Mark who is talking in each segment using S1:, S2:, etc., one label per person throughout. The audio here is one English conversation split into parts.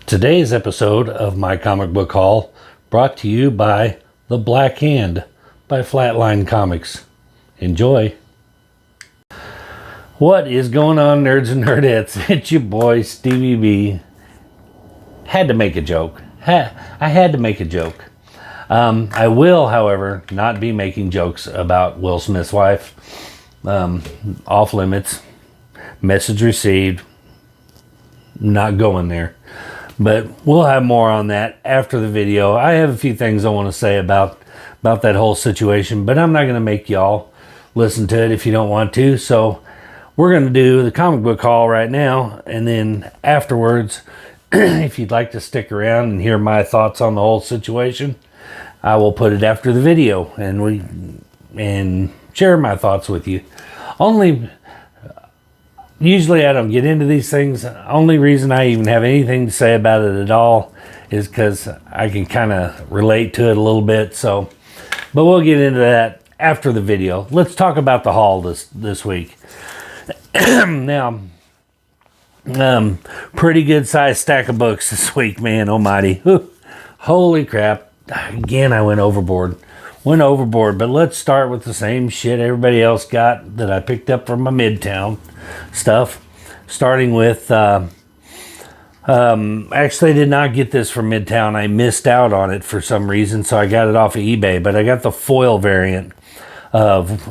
S1: Today's episode of my comic book haul brought to you by The Black Hand by Flatline Comics. Enjoy. What is going on, nerds and nerdettes? It's your boy Stevie B. Had to make a joke. I had to make a joke. I will, however, not be making jokes about Will Smith's wife. Off limits. Message received. Not going there. But we'll have more on that after the video. I have a few things I want to say about that whole situation, but I'm not going to make y'all listen to it if you don't want to. So we're going to do the comic book haul right now, and then afterwards, if you'd like to stick around and hear my thoughts on the whole situation, I will put it after the video and share my thoughts with you. Usually I don't get into these things. Only reason I even have anything to say about it at all is because I can kind of relate to it a little bit. But we'll get into that after the video. Let's talk about the haul this week. Now, pretty good sized stack of books this week, man almighty. Holy crap. Again, I went overboard. But let's start with the same shit everybody else got that I picked up from my Midtown stuff. Starting with, actually I did not get this from Midtown. I missed out on it for some reason, so I got it off of eBay. But I got the foil variant of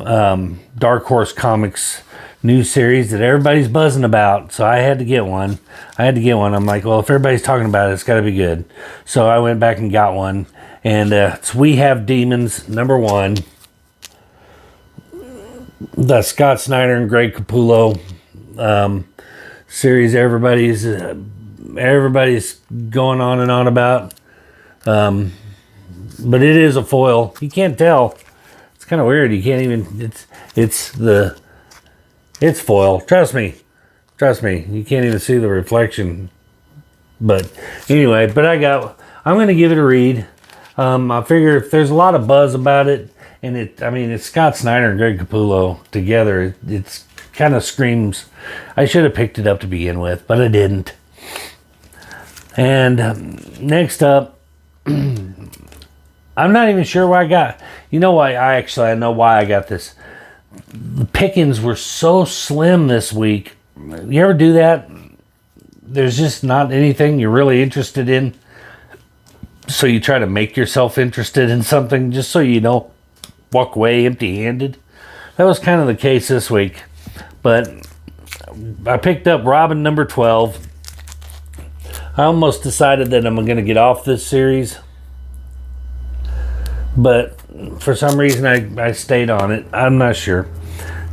S1: Dark Horse Comics new series that everybody's buzzing about, so I had to get one. I'm like, well, if everybody's talking about it, it's got to be good. So I went back and got one, and it's We Have Demons #1. The Scott Snyder and Greg Capullo series everybody's going on and on about. But it is a foil. You can't tell. It's kind of weird. You can't even. It's foil. Trust me. You can't even see the reflection. But anyway, I'm going to give it a read. I figure if there's a lot of buzz about it, and it's Scott Snyder and Greg Capullo together, it's kind of screams. I should have picked it up to begin with, but I didn't. And next up, I'm not even sure why I got. You know why? I know why I got this. The pickings were so slim this week. You ever do that? There's just not anything you're really interested in, so you try to make yourself interested in something just so you don't walk away empty-handed. That was kind of the case this week. But I picked up Robin #12. I almost decided that I'm going to get off this series, but for some reason I stayed on it. I'm not sure.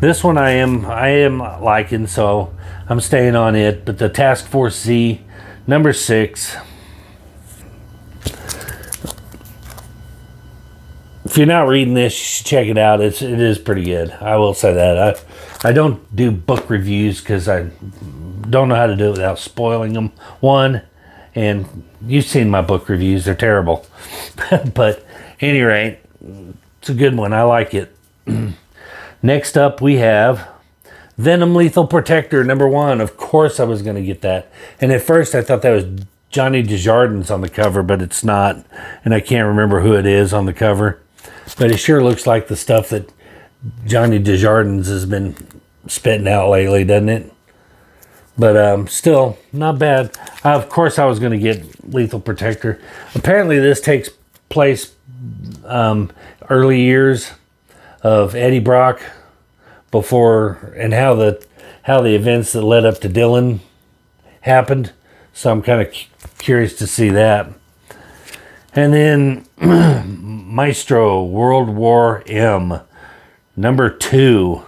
S1: This one I am liking, so I'm staying on it. But the Task Force Z #6. If you're not reading this, you should check it out. It is pretty good. I will say that. I don't do book reviews because I don't know how to do it without spoiling them. And you've seen my book reviews. They're terrible. But at any rate, it's a good one. I like it. Next up, we have Venom Lethal Protector #1. Of course I was going to get that. And at first I thought that was Johnny Desjardins on the cover, but it's not. And I can't remember who it is on the cover. But it sure looks like the stuff that Johnny Desjardins has been spitting out lately, doesn't it? But still, not bad. Of course I was going to get Lethal Protector. Apparently this takes place early years of Eddie Brock before, and how the events that led up to Dylan happened. So I'm kind of curious to see that. And then Maestro World War M #2.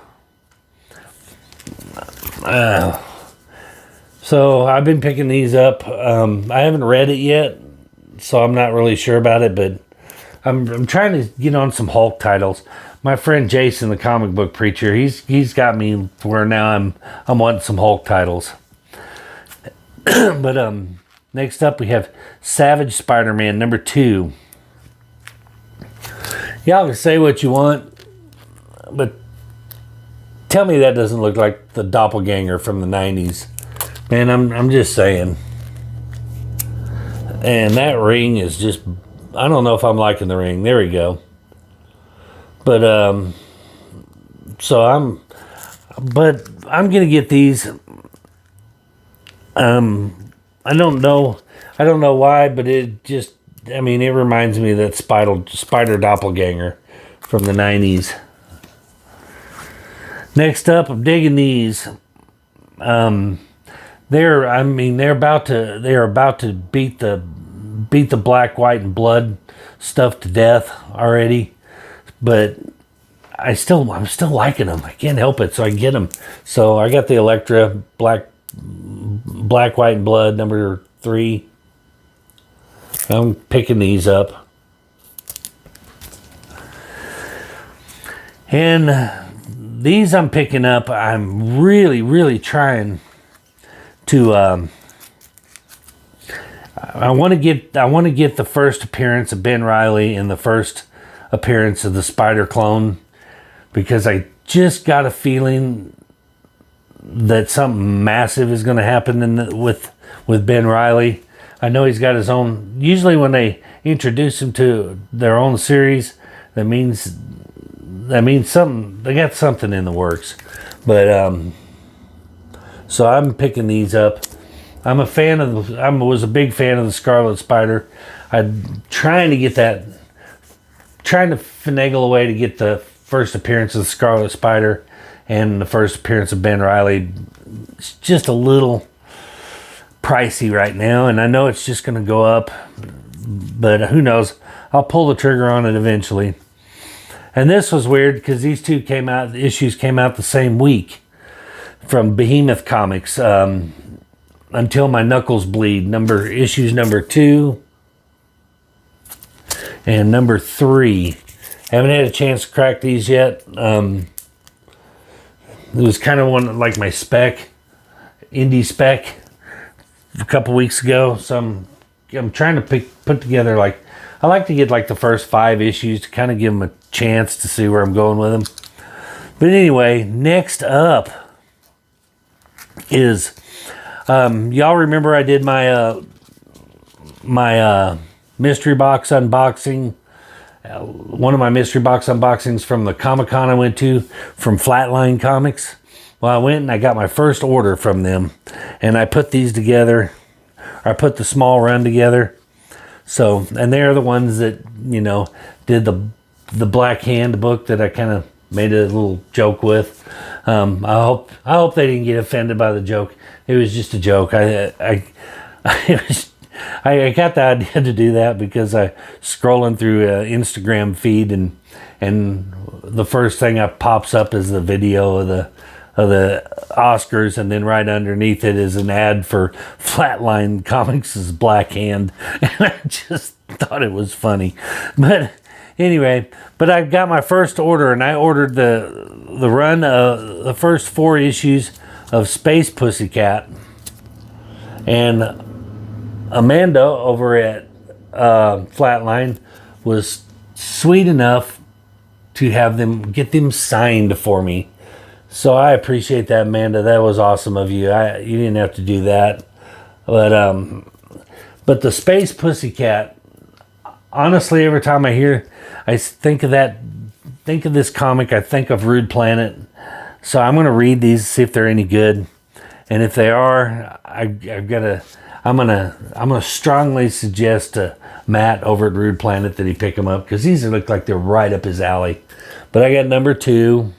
S1: So I've been picking these up. I haven't read it yet, so I'm not really sure about it, but I'm trying to get on some Hulk titles. My friend Jason, the comic book preacher, he's got me where now I'm wanting some Hulk titles. But next up we have Savage Spider-Man #2. Y'all can say what you want, but tell me that doesn't look like the doppelganger from the 90s. Man, I'm just saying. And that ring is just, I don't know if I'm liking the ring. There we go. But, so I'm going to get these. I don't know why, but it just, I mean, it reminds me of that spider doppelganger from the 90s. Next up, I'm digging these. They're about to beat the black, white, and blood stuff to death already, but I'm still liking them. I can't help it, so I get them. So I got the Electra black, white, and blood number 3. I'm picking these up, and these I'm picking up. I'm really trying to. I want to get the first appearance of Ben Reilly and the first appearance of the Spider clone, because I just got a feeling that something massive is going to happen with Ben Reilly. I know he's got his own. Usually, when they introduce him to their own series, that means something. They got something in the works. But so I'm picking these up. I was a big fan of the Scarlet Spider. I'm trying to finagle a way to get the first appearance of the Scarlet Spider and the first appearance of Ben Reilly. It's just a little pricey right now, and I know it's just going to go up, but who knows? I'll pull the trigger on it eventually. And this was weird because these two issues came out the same week from Behemoth Comics. Until My Knuckles Bleed, issues number 2 and number 3. Haven't had a chance to crack these yet. It was kind of one like my indie spec a couple weeks ago. So I'm trying to put together, like, I like to get like the first 5 issues to kind of give them a chance to see where I'm going with them. But anyway, next up is y'all remember I did my mystery box unboxing. One of my mystery box unboxings from the Comic-Con I went to from Flatline Comics. Well, I went and I got my first order from them, and I put these together. I put the small run together. So, and they're the ones that, did the Black Hand book that I kind of made a little joke with. I hope they didn't get offended by the joke. It was just a joke. I got the idea to do that because I scrolling through Instagram feed, and the first thing that pops up is the video of the Oscars, and then right underneath it is an ad for Flatline Comics' Black Hand, and I just thought it was funny. But anyway, I got my first order, and I ordered the run of the first 4 issues of Space Pussycat, and Amanda over at Flatline was sweet enough to get them signed for me. So I appreciate that, Amanda. That was awesome of you. You didn't have to do that, but the Space Pussycat. Honestly, every time I think of this comic, I think of Rude Planet. So I'm going to read these, see if they're any good, and if they are, I'm going to strongly suggest to Matt over at Rude Planet that he pick them up, because these look like they're right up his alley. But I got number 2,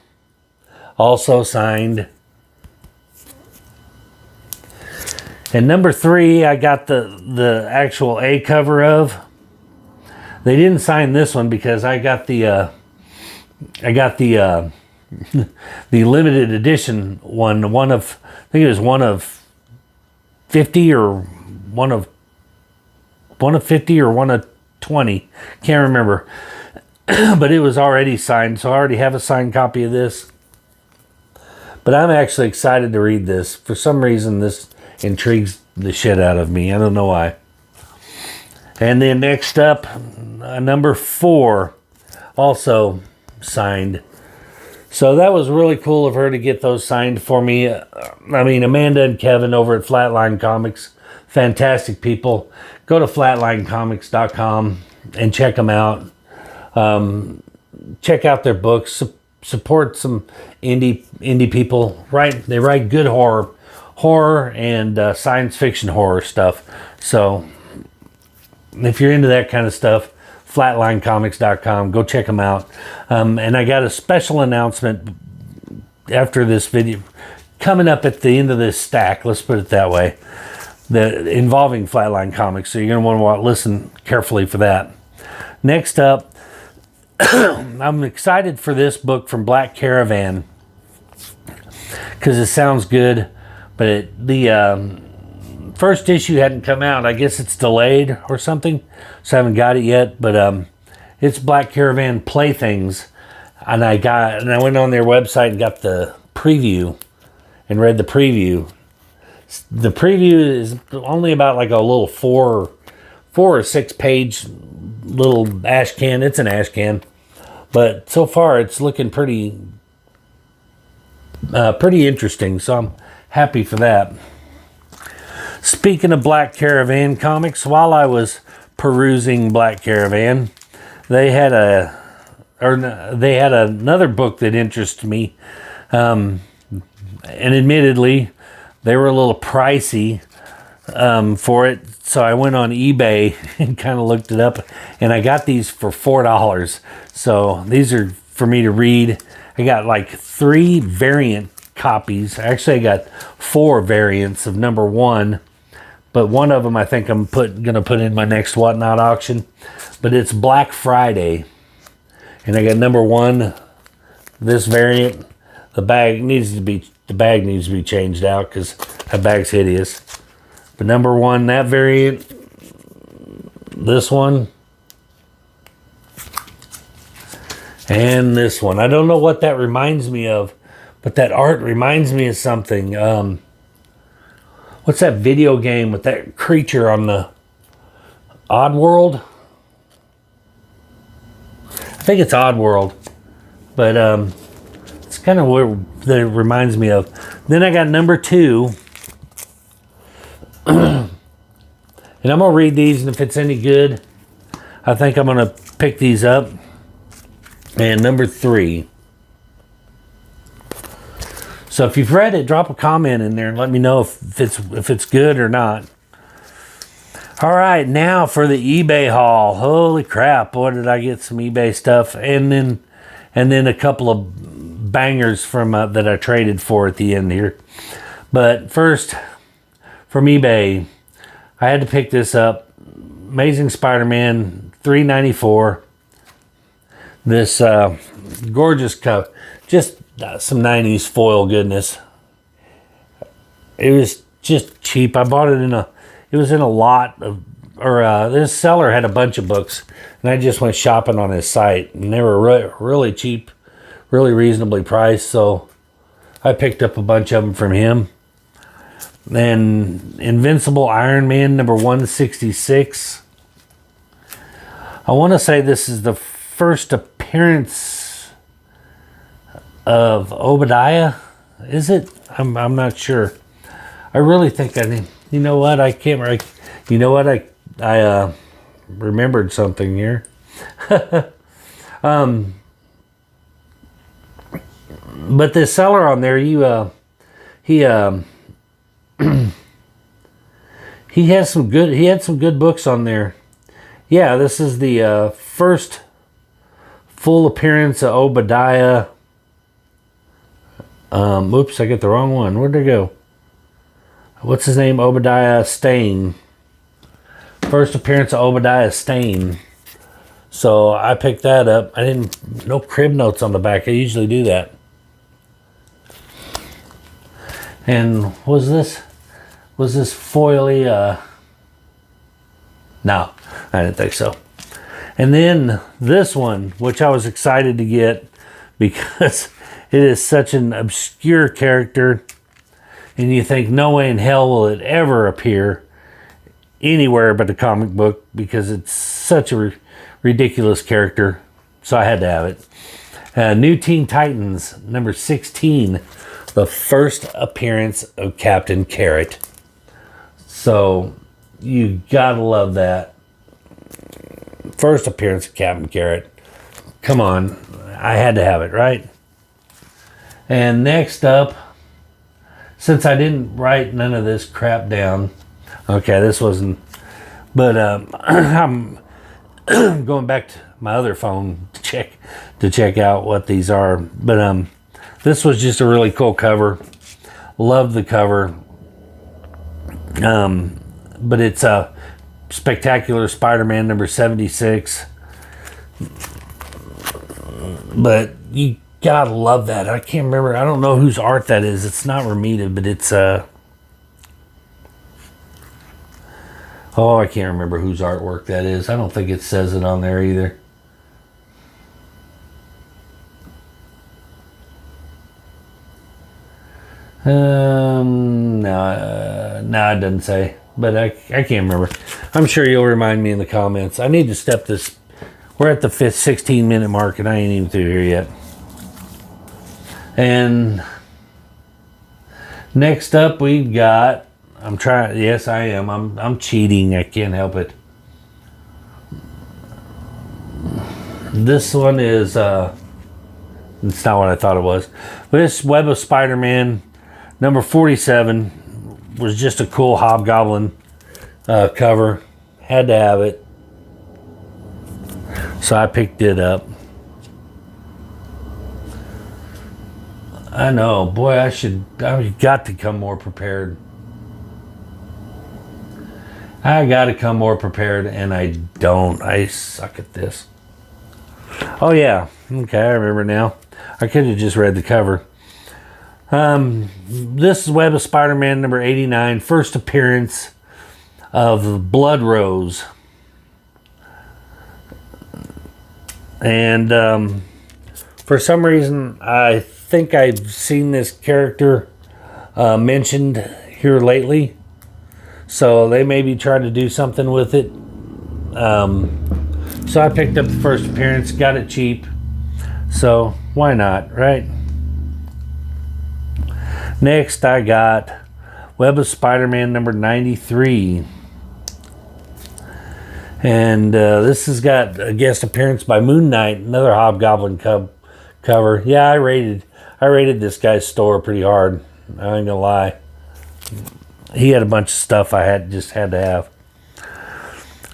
S1: also signed, and number 3 I got the actual A cover of. They didn't sign this one because I got the the limited edition one of, I think it was one of 50 or one of 50 or one of 20, can't remember. But it was already signed, so I already have a signed copy of this. But I'm actually excited to read this. For some reason, this intrigues the shit out of me. I don't know why. And then next up, number 4, also signed. So that was really cool of her to get those signed for me. I mean, Amanda and Kevin over at Flatline Comics, fantastic people. Go to flatlinecomics.com and check them out. Check out their books. Support some indie people. They write good horror and science fiction horror stuff. So if you're into that kind of stuff, flatlinecomics.com, go check them out. And I got a special announcement after this video coming up at the end of this stack, let's put it that way, involving Flatline Comics. So you're going to want to listen carefully for that. Next up, I'm excited for this book from Black Caravan because it sounds good, but the first issue hadn't come out. I guess it's delayed or something, so I haven't got it yet. But it's Black Caravan Playthings, and I went on their website and got the preview and read the preview. The preview is only about like a little 4 or 6 page little ash can. It's an ash can, but so far it's looking pretty interesting. So I'm happy for that. Speaking of Black Caravan Comics, while I was perusing Black Caravan, they had another book that interested me, and admittedly, they were a little pricey for it. So I went on eBay and kind of looked it up, and I got these for $4. So these are for me to read. I got like 3 variant copies. Actually, I got 4 variants of number 1. But one of them I think I'm gonna put in my next Whatnot auction. But it's Black Friday, and I got number 1, this variant. The bag needs to be changed out because that bag's hideous. But number 1, that variant, this one, and this one. I don't know what that reminds me of, but that art reminds me of something. What's that video game with that creature on the Oddworld? I think it's Oddworld, but it's kind of what that reminds me of. Then I got number 2, and I'm gonna read these, and if it's any good, I think I'm gonna pick these up. And number 3. So if you've read it, drop a comment in there and let me know if it's good or not. All right, now for the eBay haul. Holy crap! Boy, did I get some eBay stuff, and then a couple of bangers from that I traded for at the end here. But first, from eBay, I had to pick this up. Amazing Spider-Man, $3.94. This gorgeous cup, just some 90s foil goodness. It was just cheap. I bought it it was in a lot of, this seller had a bunch of books, and I just went shopping on his site, and they were really cheap, really reasonably priced, so I picked up a bunch of them from him. Then Invincible Iron Man number 166. I want to say this is the first appearance of Obadiah. Is it? I'm not sure. I really think you know what? I can't. You know what? I remembered something here. But this seller on there, he had some good books on there. Yeah, this is the first full appearance of Obadiah. Oops, I get the wrong one. Where'd it go? What's his name? Obadiah Stane. First appearance of Obadiah Stane. So I picked that up. No crib notes on the back. I usually do that. And was this foily? No, I didn't think so. And then this one, which I was excited to get because it is such an obscure character, and you think no way in hell will it ever appear anywhere but the comic book because it's such a ridiculous character. So I had to have it. New Teen Titans, number 16. The first appearance of Captain Carrot. So, you gotta love that. First appearance of Captain Carrot. Come on. I had to have it, right? And next up, since I didn't write none of this crap down. Okay, this wasn't... But I'm going back to my other phone to check out what these are. But this was just a really cool cover. Love the cover. But it's a Spectacular Spider-Man number 76. But you gotta love that. I can't remember. I don't know whose art that is. It's not Ramita, but it's oh, I can't remember whose artwork that is. I don't think it says it on there either. No, it doesn't say. But I can't remember. I'm sure you'll remind me in the comments. I need to step this. We're at the 16-minute mark, and I ain't even through here yet. And next up, we've got. I'm trying. Yes, I am. I'm cheating. I can't help it. This one is. It's not what I thought it was. This Web of Spider-Man, number 47, was just a cool Hobgoblin cover. Had to have it. So I picked it up. I know, boy, I've got to come more prepared. I got to come more prepared, and I don't. I suck at this. Oh, yeah. Okay, I remember now. I could have just read the cover. This is Web of Spider-Man number 89. First appearance of Blood Rose. And for some reason, I think I've seen this character mentioned here lately. So they may be trying to do something with it. So I picked up the first appearance, got it cheap. So why not, right? Next, I got Web of Spider-Man number 93. And this has got a guest appearance by Moon Knight, another Hobgoblin cover. Yeah, I rated this guy's store pretty hard. I ain't gonna lie. He had a bunch of stuff I just had to have.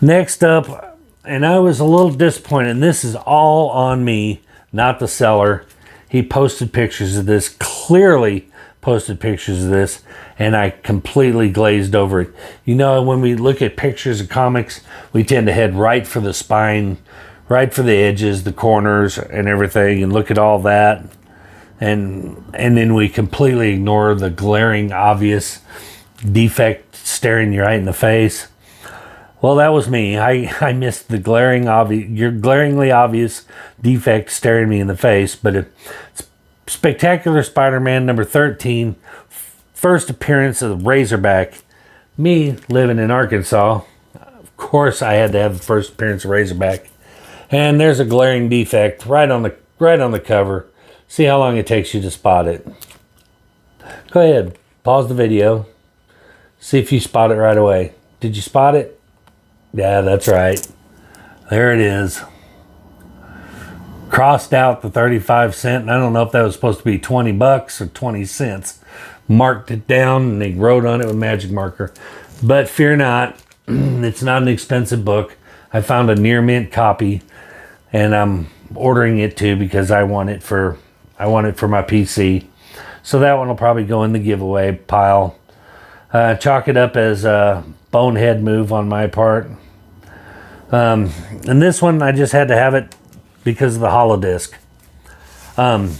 S1: Next up, and I was a little disappointed, and this is all on me, not the seller. He posted pictures of this, clearly posted pictures of this, and I completely glazed over it. You know, when we look at pictures of comics, we tend to head right for the spine, right for the edges, the corners, and everything, and look at all that. And then we completely ignore the glaring, obvious defect staring you right in the face. Well, that was me. I missed the glaringly obvious defect staring me in the face. But it's Spectacular Spider-Man number 13, first appearance of the Razorback. Me living in Arkansas, of course I had to have the first appearance of Razorback. And there's a glaring defect right on the cover. See how long it takes you to spot it. Go ahead, pause the video. See if you spot it right away. Did you spot it? Yeah, that's right. There it is. Crossed out the 35 cent. And I don't know if that was supposed to be 20 bucks or 20 cents. Marked it down and they wrote on it with magic marker. But fear not, it's not an expensive book. I found a near mint copy and I'm ordering it too because I want it for my PC. So that one will probably go in the giveaway pile. Chalk it up as a bonehead move on my part. And this one, I just had to have it because of the holodisc. And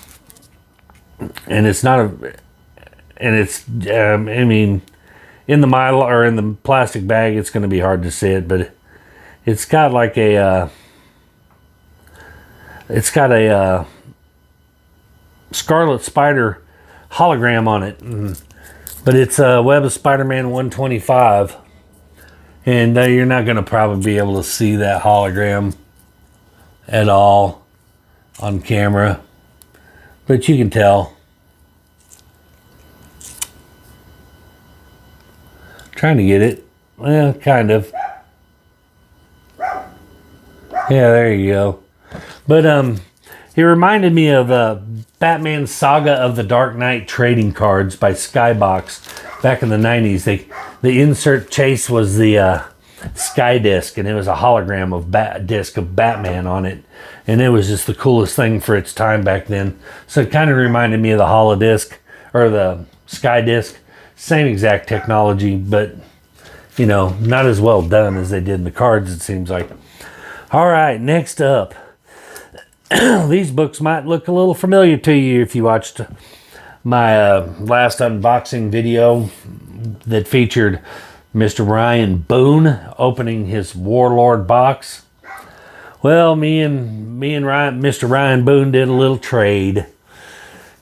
S1: it's not I mean, in the Mylar or in the plastic bag, it's going to be hard to see it, but it's got like a Scarlet Spider hologram on it. But it's a Web of Spider-Man 125. And you're not going to probably be able to see that hologram at all on camera. but you can tell. Trying to get it. Well, kind of. Yeah, there you go. But it reminded me of Batman Saga of the Dark Knight trading cards by Skybox back in the 90s. The insert chase was the Sky disc, and it was a hologram of disc of Batman on it, and it was just the coolest thing for its time back then. So it kind of reminded me of the holo disc or the Sky disc. Same exact technology, but you know, not as well done as they did in the cards, it seems like. All right, next up. These books might look a little familiar to you if you watched my last unboxing video that featured Mr. Ryan Boone opening his Warlord box. Well, me and Mr. Ryan Boone did a little trade,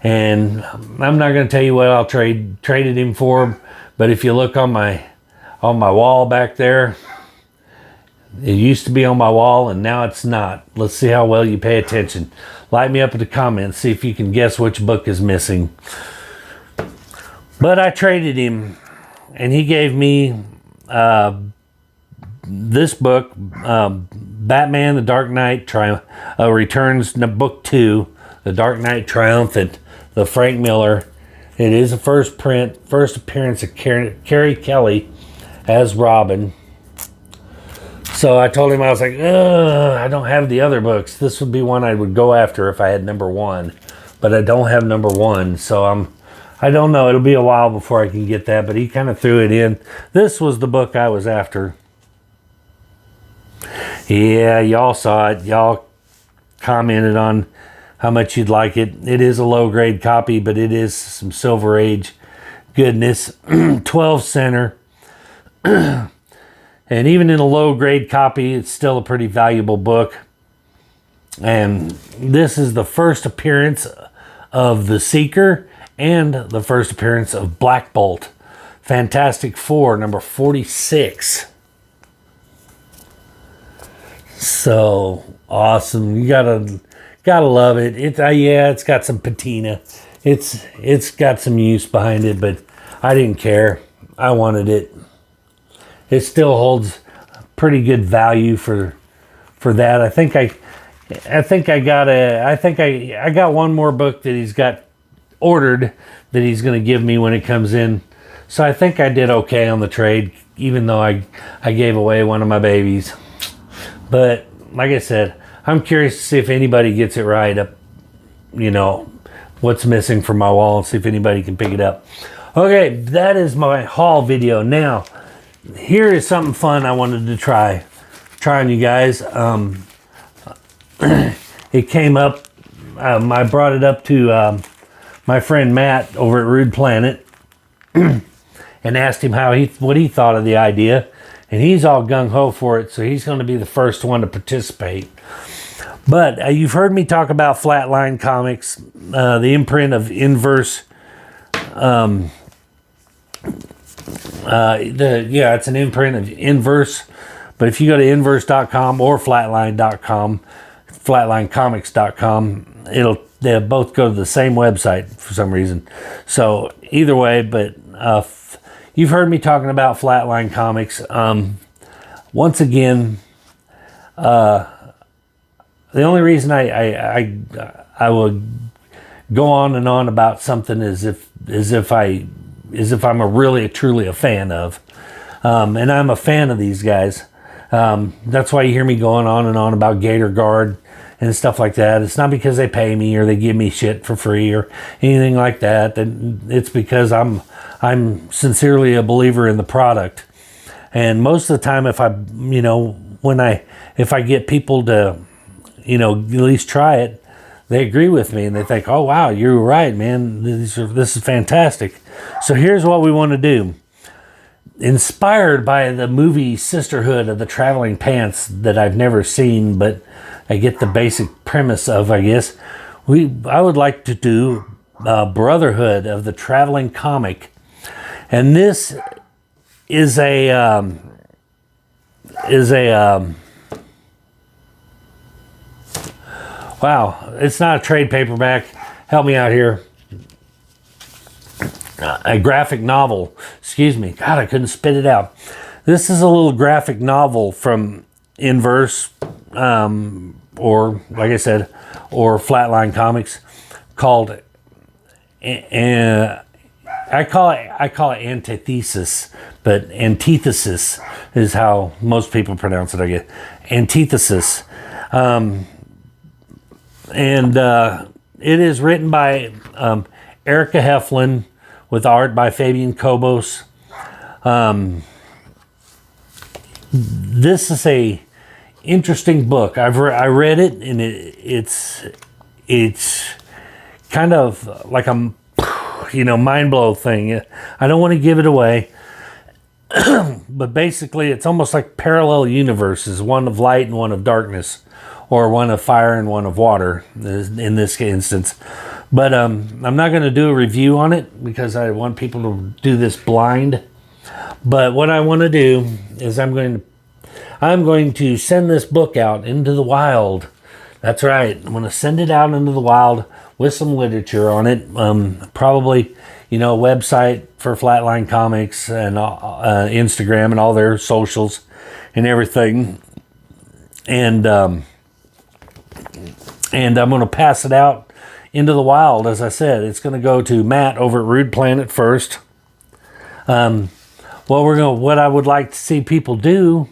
S1: and I'm not going to tell you what I'll traded him for, but if you look on my wall back there, it used to be on my wall and now it's not. Let's see how well you pay attention. Light me up in the comments, see if you can guess which book is missing. But I traded him, and he gave me this book, Batman the Dark Knight Returns, book 2, The Dark Knight Triumphant, the Frank Miller. It is a first appearance of Carrie Kelly as Robin. So I told him, I was like, I don't have the other books. This would be one I would go after if I had number 1. But I don't have number 1, so I don't know. It'll be a while before I can get that, but he kind of threw it in. This was the book I was after. Yeah, y'all saw it. Y'all commented on how much you'd like it. It is a low-grade copy, but it is some Silver Age goodness. 12 center. And even in a low-grade copy, it's still a pretty valuable book. And this is the first appearance of the Seeker and the first appearance of Black Bolt. Fantastic Four, number 46. So awesome. You gotta love it. It's got some patina. It's got some use behind it, but I didn't care. I wanted it. It still holds pretty good value for that. I think I got one more book that he's got ordered that he's going to give me when it comes in. So I think I did okay on the trade, even though I gave away one of my babies. But like I said, I'm curious to see if anybody gets it right up, you know, what's missing from my wall, and see if anybody can pick it up. Okay, that is my haul video. Now, here is something fun I wanted to try on you guys. It came up, I brought it up to my friend Matt over at Rude Planet and asked him what he thought of the idea, and he's all gung-ho for it, so he's going to be the first one to participate. But you've heard me talk about Flatline Comics, the imprint of Inverse. It's an imprint of Inverse, but if you go to inverse.com or flatline.com, flatlinecomics.com, they'll both go to the same website for some reason. So either way, but you've heard me talking about Flatline Comics. Once again, the only reason I would go on and on about something as if I'm truly a fan of, and I'm a fan of these guys. That's why you hear me going on and on about Gator Guard and stuff like that. It's not because they pay me or they give me shit for free or anything like that. It's because I'm sincerely a believer in the product. And most of the time, if I get people to, at least try it, they agree with me and they think, oh wow, you're right, man. This is fantastic. So here's what we want to do. Inspired by the movie Sisterhood of the Traveling Pants that I've never seen, but I get the basic premise of, I guess, I would like to do Brotherhood of the Traveling Comic. And this is wow, it's not a trade paperback. help me out here. A graphic novel. Excuse me. God, I couldn't spit it out. This is a little graphic novel from Inverse, or like I said, or Flatline Comics, called. I call it antithesis, but antithesis is how most people pronounce it. I guess antithesis, and it is written by Erica Heflin with art by Fabian Kobos. This is a interesting book. I read it, and it's kind of like a mind blow thing. I don't want to give it away, but basically it's almost like parallel universes, one of light and one of darkness, or one of fire and one of water in this instance. But I'm not going to do a review on it because I want people to do this blind. But what I want to do is I'm going to send this book out into the wild. That's right. I'm going to send it out into the wild with some literature on it. Probably, a website for Flatline Comics and Instagram and all their socials and everything. And I'm going to pass it out into the wild. As I said, it's going to go to Matt over at Rude Planet first. What I would like to see people do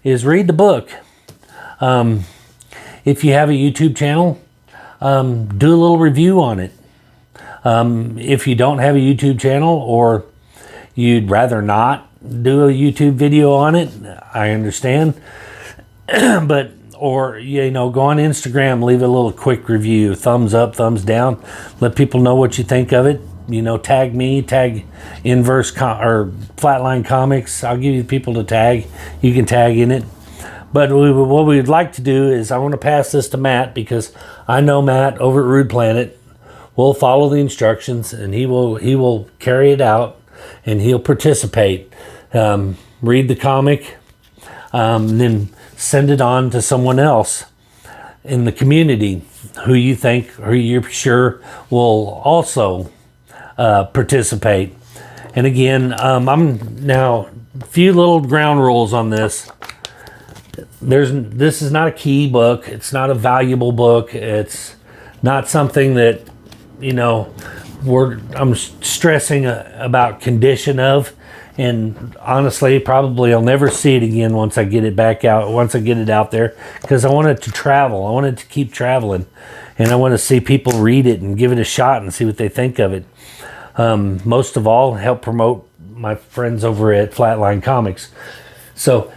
S1: is read the book. If you have a YouTube channel, do a little review on it. If you don't have a YouTube channel, or you'd rather not do a YouTube video on it, I understand. But go on Instagram, leave a little quick review, thumbs up, thumbs down, let people know what you think of it. Tag me, tag Inverse or Flatline Comics. I'll give you people to tag. You can tag in it. But what we'd like to do is I want to pass this to Matt, because I know Matt over at Rude Planet will follow the instructions, and he will carry it out, and he'll participate. Read the comic, then send it on to someone else in the community who you're sure will also participate. And again, I'm now a few little ground rules on this. This is not a key book. It's not a valuable book. It's not something that I'm stressing about condition of. And honestly, probably I'll never see it again once I get it back out. Once I get it out there, because I want it to travel. I want it to keep traveling, and I want to see people read it and give it a shot and see what they think of it. Most of all, help promote my friends over at Flatline Comics. So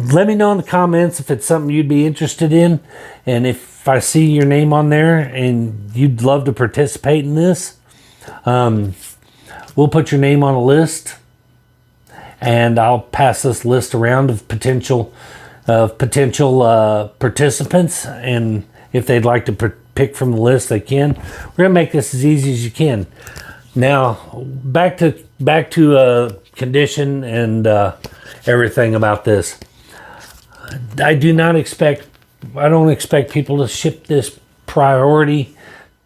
S1: let me know in the comments if it's something you'd be interested in, and if I see your name on there and you'd love to participate in this, we'll put your name on a list, and I'll pass this list around of potential participants, and if they'd like to pick from the list, they can. We're gonna make this as easy as you can. Now, back to condition and everything about this. I don't expect people to ship this priority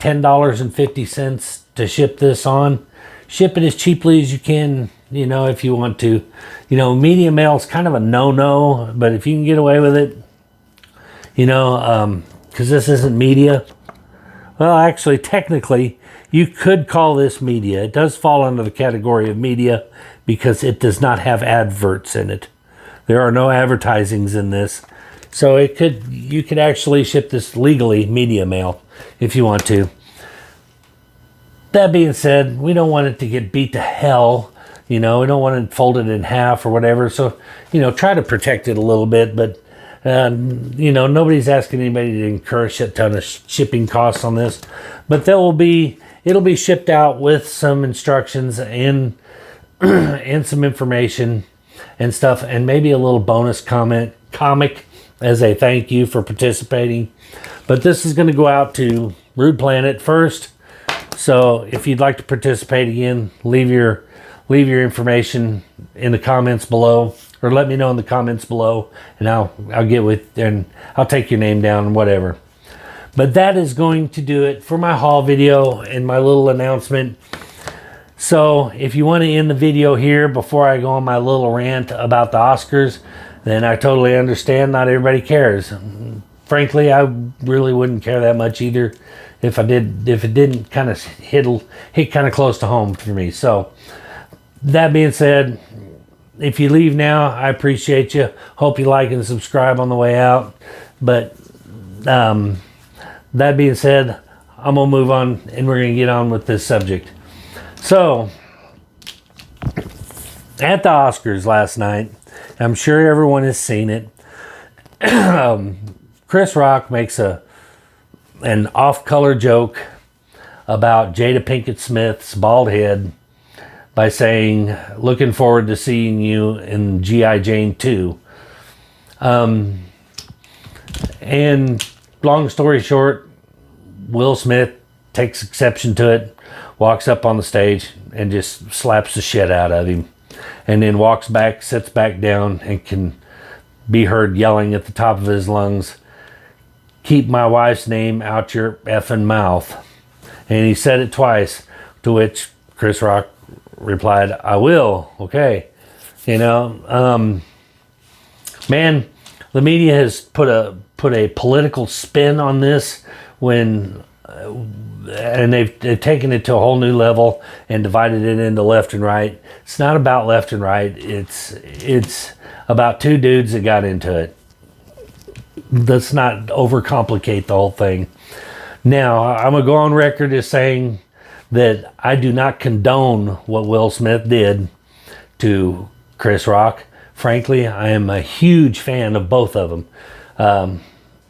S1: $10.50 to ship this on. Ship it as cheaply as you can, if you want to. Media mail is kind of a no-no, but if you can get away with it, because this isn't media. Well, actually, technically, you could call this media. It does fall under the category of media because it does not have adverts in it. There are no advertisings in this. So you could actually ship this legally, media mail, if you want to. That being said, we don't want it to get beat to hell. We don't want it folded in half or whatever. So, try to protect it a little bit, but nobody's asking anybody to incur a shit ton of shipping costs on this, but it'll be shipped out with some instructions and and some information and stuff, and maybe a little bonus comic as a thank you for participating. But this is going to go out to Rude Planet first. So if you'd like to participate again, leave your information in the comments below, or let me know in the comments below, and I'll get with, and I'll take your name down and whatever. But that is going to do it for my haul video and my little announcement. So if you want to end the video here before I go on my little rant about the Oscars, then I totally understand. Not everybody cares. Frankly, I really wouldn't care that much either if it didn't kind of hit kind of close to home for me. So that being said, if you leave now, I appreciate you. Hope you like and subscribe on the way out. But that being said, I'm going to move on and we're going to get on with this subject. So, at the Oscars last night, I'm sure everyone has seen it. Chris Rock makes an off-color joke about Jada Pinkett Smith's bald head by saying, "Looking forward to seeing you in G.I. Jane 2. And long story short, Will Smith takes exception to it, walks up on the stage and just slaps the shit out of him, and then walks back, sits back down, and can be heard yelling at the top of his lungs, "Keep my wife's name out your effing mouth." And he said it twice, to which Chris Rock replied, "I will, okay." You know, man, the media has put a political spin on this when, and they've taken it to a whole new level and divided it into left and right. It's not about left and right. It's about two dudes that got into it. Let's not overcomplicate the whole thing. Now, I'm going to go on record as saying that I do not condone what Will Smith did to Chris Rock. Frankly, I am a huge fan of both of them.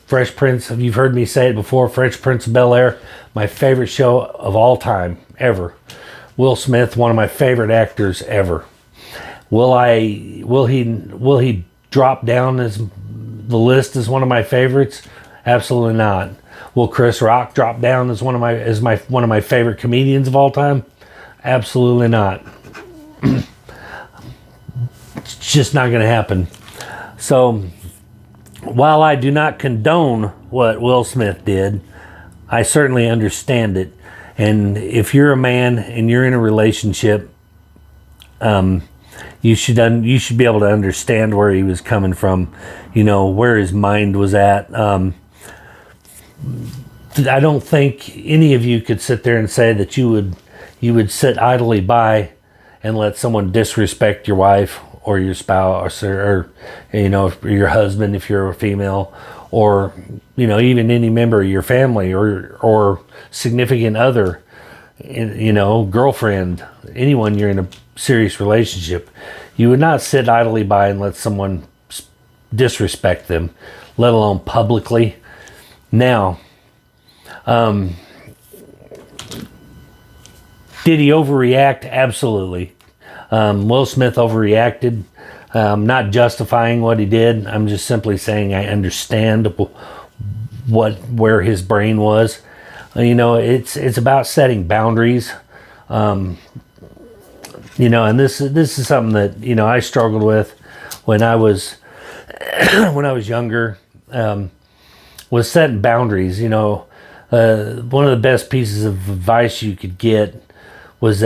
S1: Fresh Prince, you've heard me say it before, Fresh Prince of Bel-Air, my favorite show of all time, ever. Will Smith, one of my favorite actors ever. Will he drop down as the list as one of my favorites? Absolutely not. Will Chris Rock drop down as one of my favorite comedians of all time? Absolutely not. It's just not going to happen. So, while I do not condone what Will Smith did, I certainly understand it. And if you're a man and you're in a relationship, you should be able to understand where he was coming from, you know, where his mind was at. I don't think any of you could sit there and say that you would sit idly by and let someone disrespect your wife or your spouse, or you know, your husband if you're a female, or you know, even any member of your family or significant other, you know, girlfriend, anyone you're in a serious relationship. You would not sit idly by and let someone disrespect them, let alone publicly. Now, did he overreact? Absolutely. Will Smith overreacted. Not justifying what he did. I'm just simply saying I understand where his brain was. You know, it's about setting boundaries. You know, and this is something that, you know, I struggled with when I was younger. Was setting boundaries. You know, one of the best pieces of advice you could get was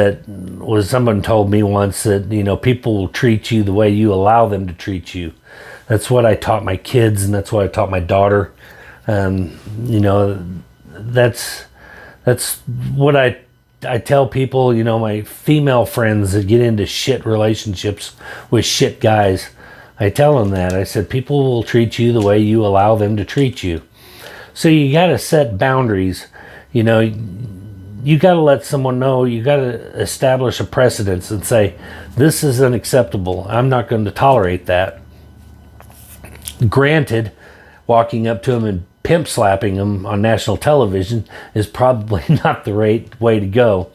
S1: someone told me once that, you know, people will treat you the way you allow them to treat you. That's what I taught my kids, and that's what I taught my daughter. You know, that's what I tell people, you know, my female friends that get into shit relationships with shit guys. I tell them that. I said, people will treat you the way you allow them to treat you. So you got to set boundaries. You know, you got to let someone know. You got to establish a precedence and say, this is unacceptable. I'm not going to tolerate that. Granted, walking up to him and pimp slapping him on national television is probably not the right way to go.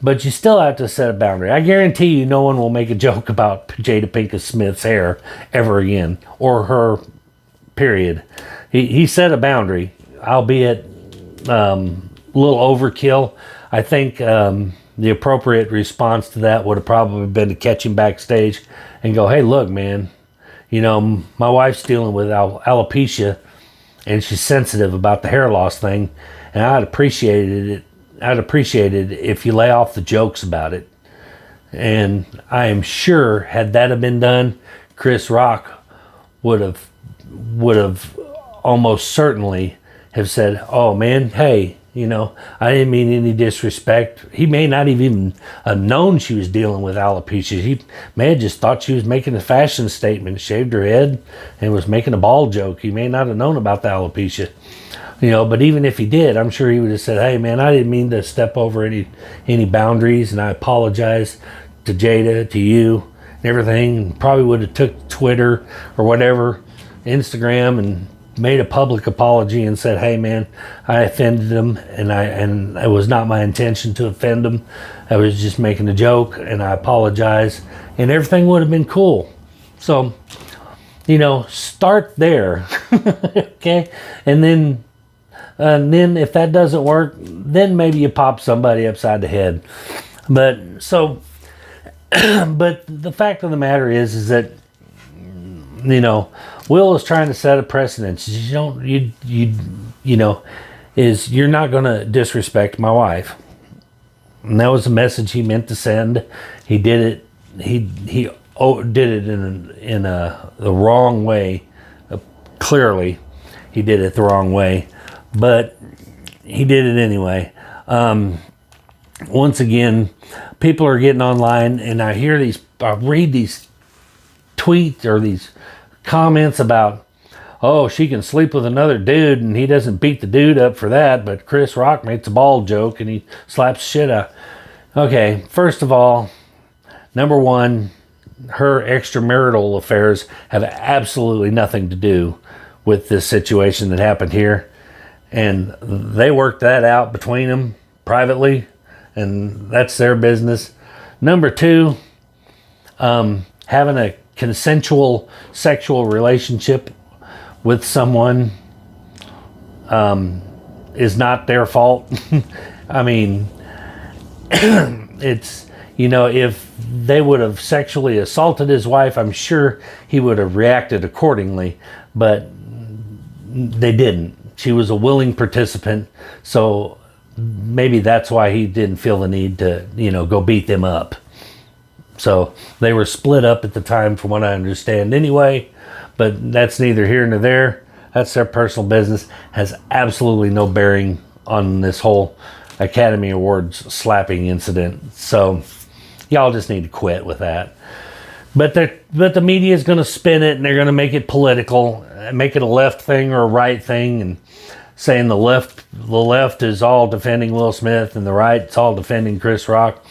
S1: But you still have to set a boundary. I guarantee you no one will make a joke about Jada Pinkett Smith's hair ever again, or her, period. He set a boundary, albeit a little overkill. I think the appropriate response to that would have probably been to catch him backstage and go, hey, look, man, My wife's dealing with alopecia, and she's sensitive about the hair loss thing, and I'd appreciate it if you lay off the jokes about it. And I am sure, had that have been done, Chris Rock would have almost certainly have said, "Oh man, hey, I didn't mean any disrespect." He may not have even known she was dealing with alopecia. He may have just thought she was making a fashion statement, shaved her head, and was making a bald joke. He may not have known about the alopecia. But even if he did, I'm sure he would have said, "Hey man, I didn't mean to step over any boundaries, and I apologize to Jada, to you, and everything." And probably would have took Twitter or whatever, Instagram, and made a public apology and said, "Hey man, I offended him, and it was not my intention to offend him. I was just making a joke, and I apologize," and everything would have been cool. So, start there, okay, and then if that doesn't work, then maybe you pop somebody upside the head. But the fact of the matter is that Will is trying to set a precedent. You're not going to disrespect my wife, and that was the message he meant to send. He did it. He did it in the wrong way. Clearly, he did it the wrong way, but he did it anyway. Once again, people are getting online, and I read these tweets or these comments about, "Oh, she can sleep with another dude and he doesn't beat the dude up for that, but Chris Rock makes a bald joke and he slaps shit out." Okay, first of all, number one, her extramarital affairs have absolutely nothing to do with this situation that happened here, and they worked that out between them privately, and that's their business. Number two, having a consensual sexual relationship with someone is not their fault. I mean, it's, if they would have sexually assaulted his wife, I'm sure he would have reacted accordingly, but they didn't. She was a willing participant, so maybe that's why he didn't feel the need to, go beat them up. So they were split up at the time, from what I understand anyway, but that's neither here nor there. That's their personal business. Has absolutely no bearing on this whole Academy Awards slapping incident. So y'all just need to quit with that. But the media is going to spin it, and they're going to make it political, make it a left thing or a right thing, and saying the left is all defending Will Smith and the right's all defending Chris Rock.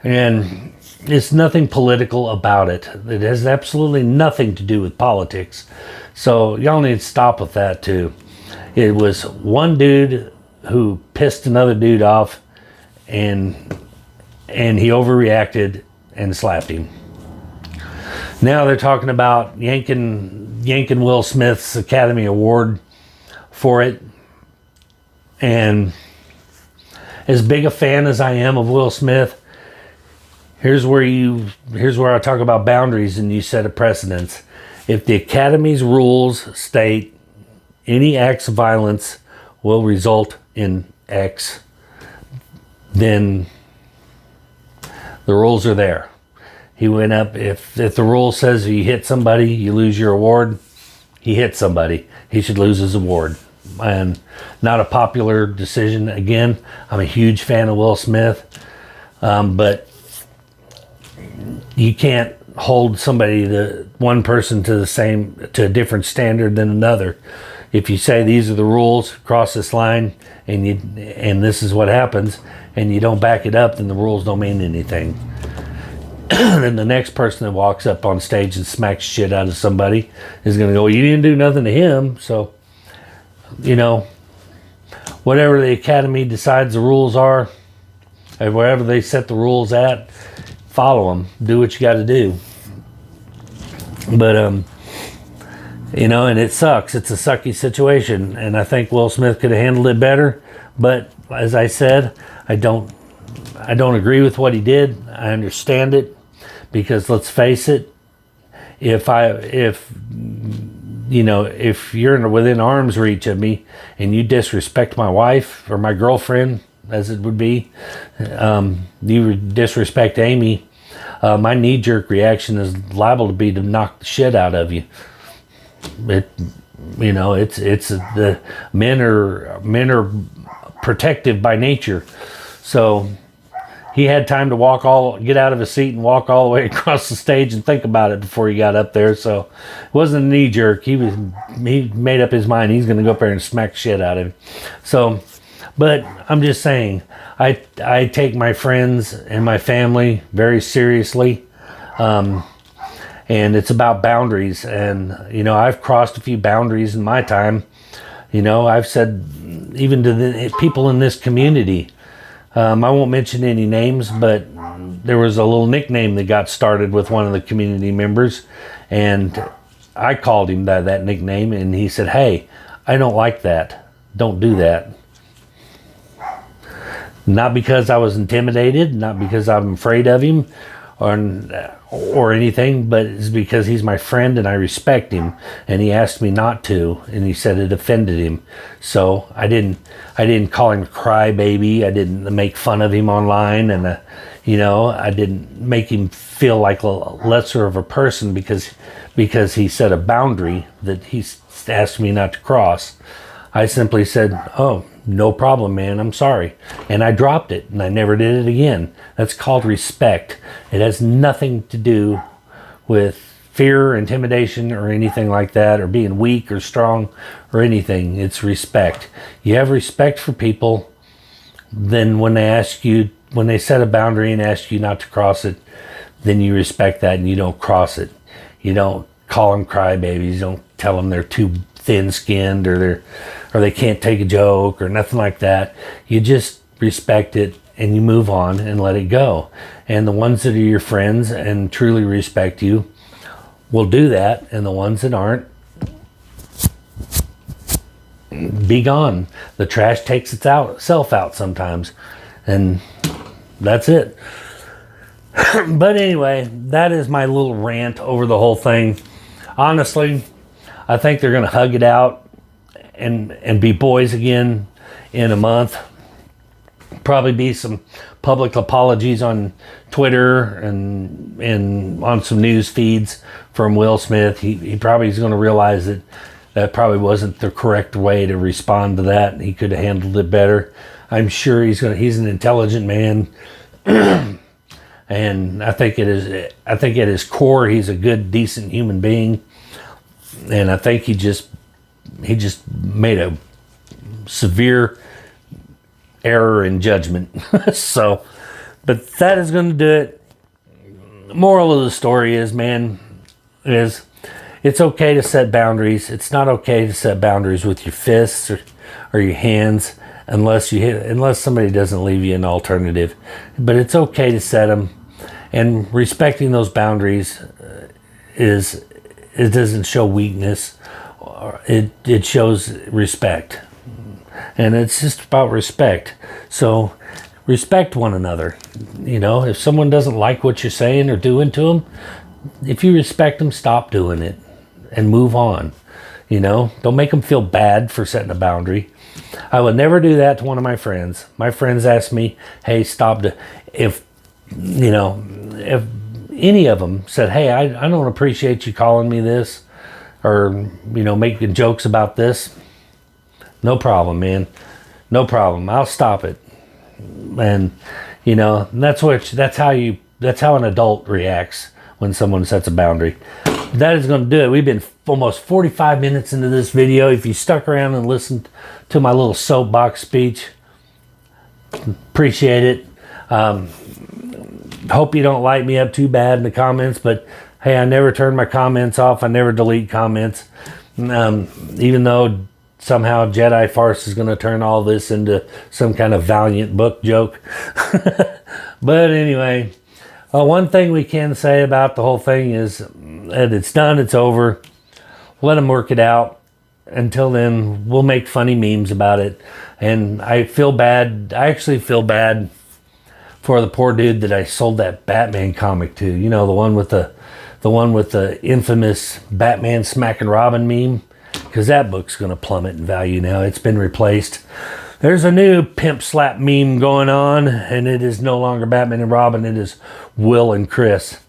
S1: And it's nothing political about it. It has absolutely nothing to do with politics. So y'all need to stop with that too. It was one dude who pissed another dude off, and he overreacted and slapped him. Now they're talking about yanking Will Smith's Academy Award for it. And as big a fan as I am of Will Smith, here's where I talk about boundaries and you set a precedence. If the Academy's rules state any acts of violence will result in X, then the rules are there. He went up, if the rule says you hit somebody, you lose your award, he hit somebody, he should lose his award. And not a popular decision. Again, I'm a huge fan of Will Smith, but you can't hold one person to a different standard than another. If you say these are the rules, cross this line, and this is what happens, and you don't back it up, then the rules don't mean anything. Then the next person that walks up on stage and smacks shit out of somebody is going to go, "You didn't do nothing to him." So, whatever the Academy decides the rules are, or wherever they set the rules at, follow them. Do what you got to do. But, and it sucks. It's a sucky situation, and I think Will Smith could have handled it better. But as I said, I don't agree with what he did. I understand it, because let's face it, if you know, if you're within arm's reach of me and you disrespect my wife or my girlfriend, as it would be, you disrespect Amy, my knee-jerk reaction is liable to be to knock the shit out of you. You know, it's the men are protective by nature, so he had time to get out of his seat and walk all the way across the stage and think about it before he got up there. So it wasn't a knee jerk. He made up his mind he's going to go up there and smack shit out of him. So, but I'm just saying, I take my friends and my family very seriously. And it's about boundaries. And, you know, I've crossed a few boundaries in my time. You know, I've said, even to the people in this community, I won't mention any names, but there was a little nickname that got started with one of the community members, and I called him by that nickname, and he said, "Hey, I don't like that. Don't do that." Not because I was intimidated, not because I'm afraid of him or anything, but it's because he's my friend and I respect him, and he asked me not to, and he said it offended him. So I didn't call him a crybaby. I didn't make fun of him online, and you know, I didn't make him feel like a lesser of a person because he set a boundary that he asked me not to cross. I simply said, "Oh, no problem, man. I'm sorry." And I dropped it, and I never did it again. That's called respect. It has nothing to do with fear, intimidation, or anything like that, or being weak or strong or anything. It's respect. You have respect for people, then when they set a boundary and ask you not to cross it, then you respect that and you don't cross it. You don't call them crybabies. You don't tell them they're too thin-skinned or they can't take a joke or nothing like that. You just respect it and you move on and let it go. And the ones that are your friends and truly respect you will do that, and the ones that aren't, be gone. The trash takes itself out sometimes, and that's it. But anyway, that is my little rant over the whole thing. Honestly, I think they're going to hug it out and be boys again in a month. Probably be some public apologies on Twitter and on some news feeds from Will Smith. He probably is going to realize that probably wasn't the correct way to respond to that. He could have handled it better. I'm sure he's an intelligent man. And I think at his core, he's a good, decent human being. And I think he just made a severe error in judgment. So, but that is going to do it. Moral of the story is, it's okay to set boundaries. It's not okay to set boundaries with your fists or your hands unless somebody doesn't leave you an alternative. But it's okay to set them, and respecting those boundaries it doesn't show weakness. It shows respect. And it's just about respect. So respect one another. You know, if someone doesn't like what you're saying or doing to them, if you respect them, stop doing it and move on. You know, don't make them feel bad for setting a boundary. I would never do that to one of my friends. My friends ask me, "Hey, stop." If any of them said, "Hey, I don't appreciate you calling me this," or, you know, making jokes about this, no problem, man. No problem. I'll stop it. And, you know, that's how an adult reacts when someone sets a boundary. That is going to do it. We've been almost 45 minutes into this video. If you stuck around and listened to my little soapbox speech, appreciate it. Hope you don't light me up too bad in the comments, but hey, I never turn my comments off. I never delete comments. Even though somehow Jedi Farce is going to turn all this into some kind of Valiant book joke. But anyway, one thing we can say about the whole thing is that it's done, it's over. Let them work it out. Until then, we'll make funny memes about it. And I actually feel bad for the poor dude that I sold that Batman comic to. You know, the one with the the one with the infamous Batman smacking Robin meme, because that book's going to plummet in value now. It's been replaced. There's a new pimp slap meme going on, and it is no longer Batman and Robin. It is Will and Chris.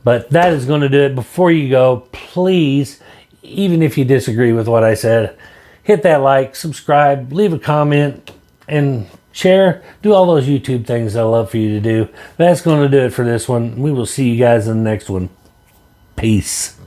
S1: But that is going to do it. Before you go, please, even if you disagree with what I said, hit that like, subscribe, leave a comment, and share. Do all those YouTube things I love for you to do. That's going to do it for this one. We will see you guys in the next one. Peace.